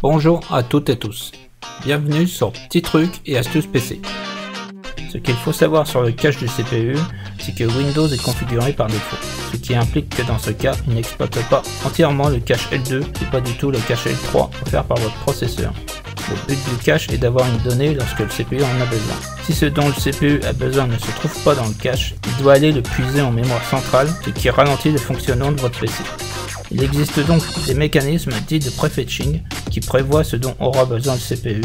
Bonjour à toutes et tous, bienvenue sur Petits Trucs et Astuces PC. Ce qu'il faut savoir sur le cache du CPU, c'est que Windows est configuré par défaut, ce qui implique que dans ce cas, il n'exploite pas entièrement le cache L2 et pas du tout le cache L3 offert par votre processeur. Le but du cache est d'avoir une donnée lorsque le CPU en a besoin. Si ce dont le CPU a besoin ne se trouve pas dans le cache, il doit aller le puiser en mémoire centrale, ce qui ralentit le fonctionnement de votre PC. Il existe donc des mécanismes dits de prefetching qui prévoient ce dont aura besoin le CPU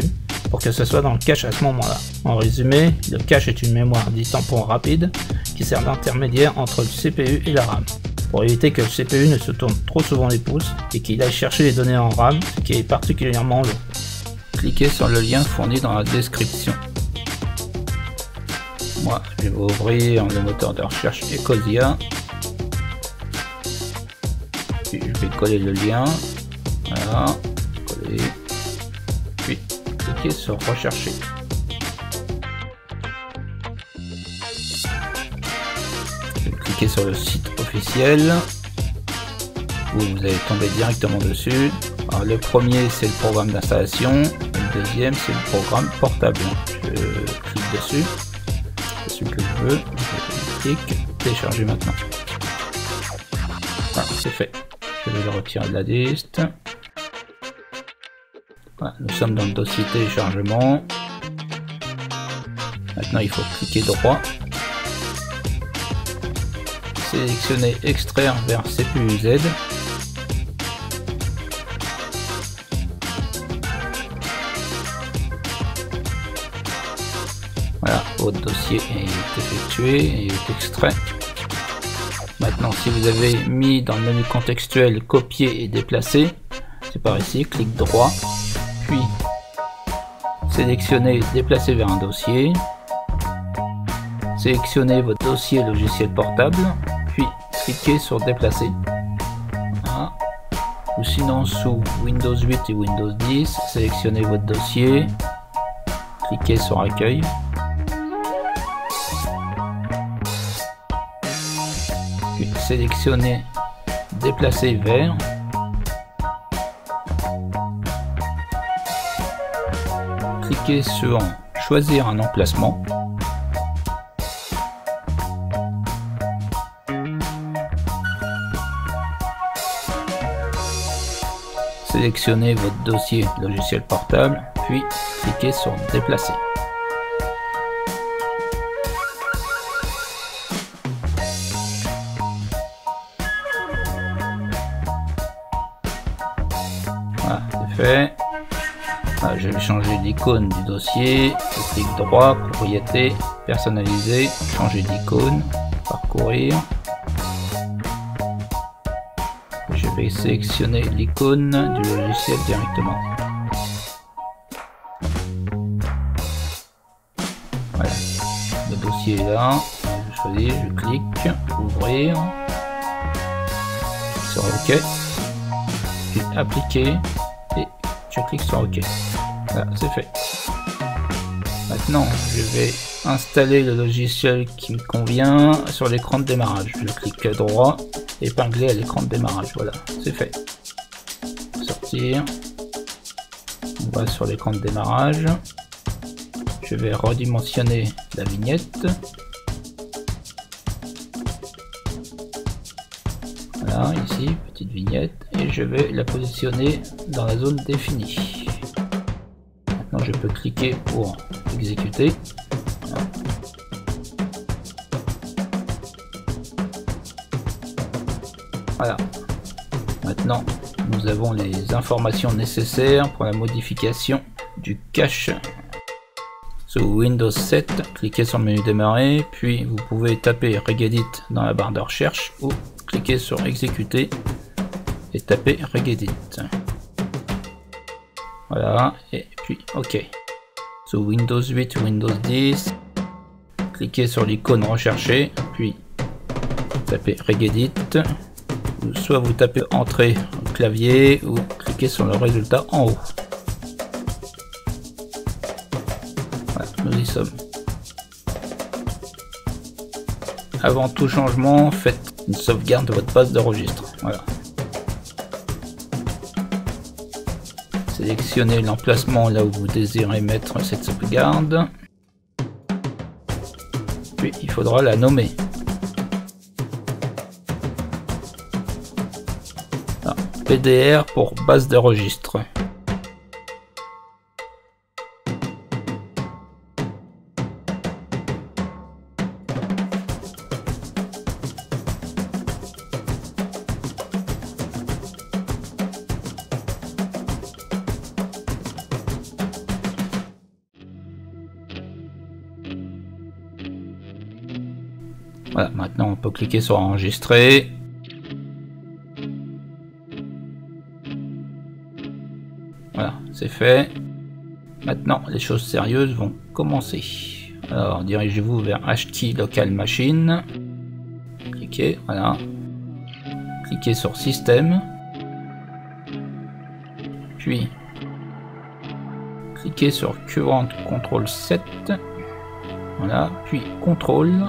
pour que ce soit dans le cache à ce moment-là. En résumé, le cache est une mémoire dit tampon rapide qui sert d'intermédiaire entre le CPU et la RAM, pour éviter que le CPU ne se tourne trop souvent les pouces et qu'il aille chercher les données en RAM, ce qui est particulièrement long. Cliquez sur le lien fourni dans la description. Moi, je vais ouvrir le moteur de recherche Ecosia. Puis je vais coller le lien. Voilà, coller. Puis cliquez sur rechercher. Je vais cliquer sur le site officiel où vous allez tomber directement dessus. Alors, le premier c'est le programme d'installation, le deuxième c'est le programme portable. Je clique dessus, c'est celui que je veux, je clique, télécharger maintenant. Voilà, c'est fait. Je vais le retirer de la liste. Voilà, nous sommes dans le dossier téléchargement. Maintenant il faut cliquer droit, sélectionner extraire vers CPU Z. Voilà, votre dossier est effectué et est extrait. Maintenant, si vous avez mis dans le menu contextuel copier et déplacer, c'est par ici, clic droit, puis sélectionnez déplacer vers un dossier, sélectionnez votre dossier logiciel portable, puis cliquez sur déplacer. Voilà. Ou sinon sous Windows 8 et Windows 10, sélectionnez votre dossier, cliquez sur accueil. Puis sélectionnez déplacer vers, cliquez sur choisir un emplacement, sélectionnez votre dossier logiciel portable, puis cliquez sur déplacer. Voilà, c'est fait. Voilà, je vais changer l'icône du dossier. Je clique droit, propriété, personnaliser, changer d'icône, parcourir. Je vais sélectionner l'icône du logiciel directement. Voilà, le dossier est là. Je choisis, je clique, ouvrir, sur OK, puis appliquer. Je clique sur OK. Voilà, c'est fait. Maintenant, je vais installer le logiciel qui me convient sur l'écran de démarrage. Je clique droit, épingler à l'écran de démarrage. Voilà, c'est fait. Sortir. On va sur l'écran de démarrage. Je vais redimensionner la vignette. Voilà, ici, petite vignette. Et je vais la positionner dans la zone définie. Maintenant, je peux cliquer pour exécuter. Voilà. Maintenant, nous avons les informations nécessaires pour la modification du cache. Sous Windows 7, cliquez sur le menu démarrer, puis vous pouvez taper Regedit dans la barre de recherche ou cliquez sur exécuter et taper Regedit. Voilà, et puis OK. Sous Windows 8 ou Windows 10, cliquez sur l'icône rechercher, puis tapez Regedit. Soit vous tapez entrée au clavier ou cliquez sur le résultat en haut. Voilà, nous y sommes. Avant tout changement, faites une sauvegarde de votre base de registre. Voilà. Sélectionnez l'emplacement là où vous désirez mettre cette sauvegarde. Puis il faudra la nommer. Ah, PDR pour base de registre. Voilà, maintenant on peut cliquer sur enregistrer. Voilà, c'est fait. Maintenant, les choses sérieuses vont commencer. Alors, dirigez-vous vers HKey Local Machine. Cliquez, voilà. Cliquez sur Système. Puis, cliquez sur Current Control 7. Voilà, puis Control.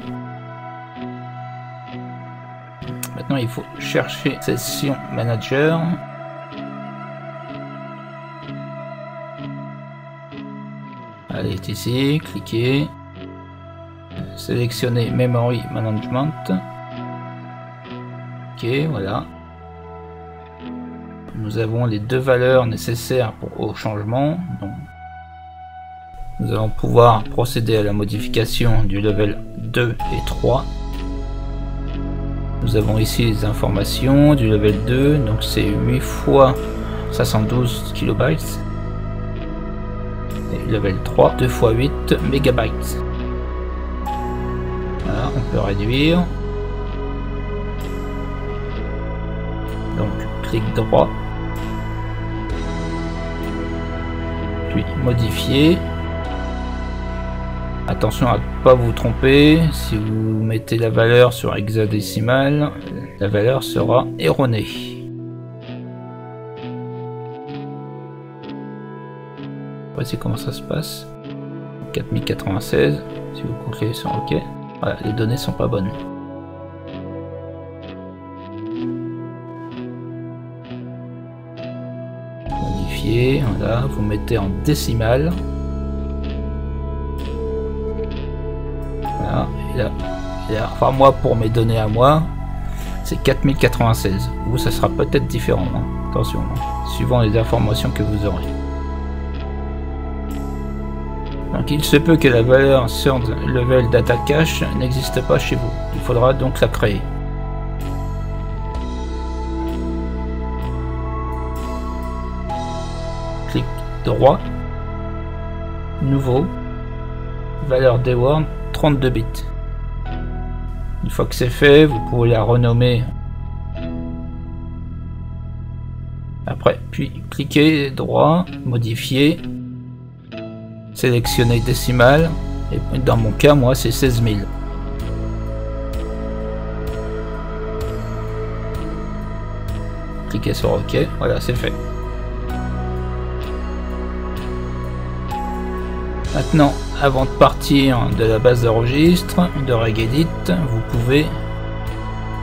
Maintenant, il faut chercher Session Manager. Elle est ici, cliquez. Sélectionnez Memory Management. Ok, voilà. Nous avons les deux valeurs nécessaires au changement. Donc, nous allons pouvoir procéder à la modification du level 2 et 3. Nous avons ici les informations du level 2, donc c'est 8 fois 512 KB. Et level 3, 2 fois 8 MB. Voilà, on peut réduire. Donc, clic droit. Puis modifier. Attention à ne pas vous tromper, si vous mettez la valeur sur hexadécimal, la valeur sera erronée. Voici comment ça se passe. 4096, si vous cliquez sur OK, voilà, les données sont pas bonnes. Modifier, voilà, vous mettez en décimale. Et là, enfin moi pour mes données à moi c'est 4096. Vous ça sera peut-être différent, hein. Attention, hein, suivant les informations que vous aurez. Donc il se peut que la valeur sur level data cache n'existe pas chez vous. Il faudra donc la créer. Clic droit, nouveau, valeur Dword 32 bits. Une fois que c'est fait, vous pouvez la renommer. Après, puis cliquez droit, modifier, sélectionnez décimale, et dans mon cas, moi, c'est 16 000. Cliquez sur OK, voilà, c'est fait. Maintenant, avant de partir de la base de registre de Regedit, vous pouvez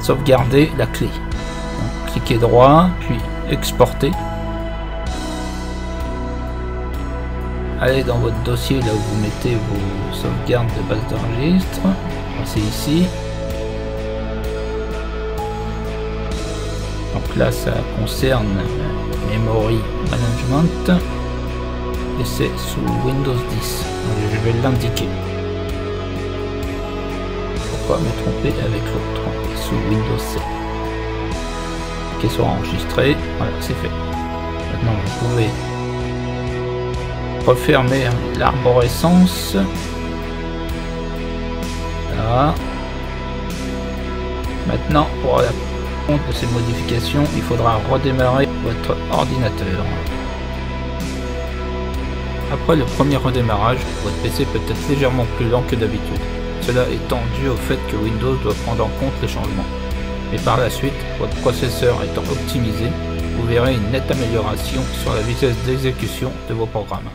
sauvegarder la clé. Donc, cliquez droit, puis exporter. Allez dans votre dossier là où vous mettez vos sauvegardes de base de registre. C'est ici. Donc là, ça concerne Memory Management. Et c'est sous Windows 10. Donc, je vais l'indiquer. Pourquoi me tromper avec l'autre? Sous Windows 7. Cliquez sur enregistrer. Voilà, c'est fait. Maintenant, vous pouvez refermer l'arborescence. Voilà. Maintenant, pour la compte de ces modifications, il faudra redémarrer votre ordinateur. Après le premier redémarrage, votre PC peut être légèrement plus lent que d'habitude, cela étant dû au fait que Windows doit prendre en compte les changements. Mais par la suite, votre processeur étant optimisé, vous verrez une nette amélioration sur la vitesse d'exécution de vos programmes.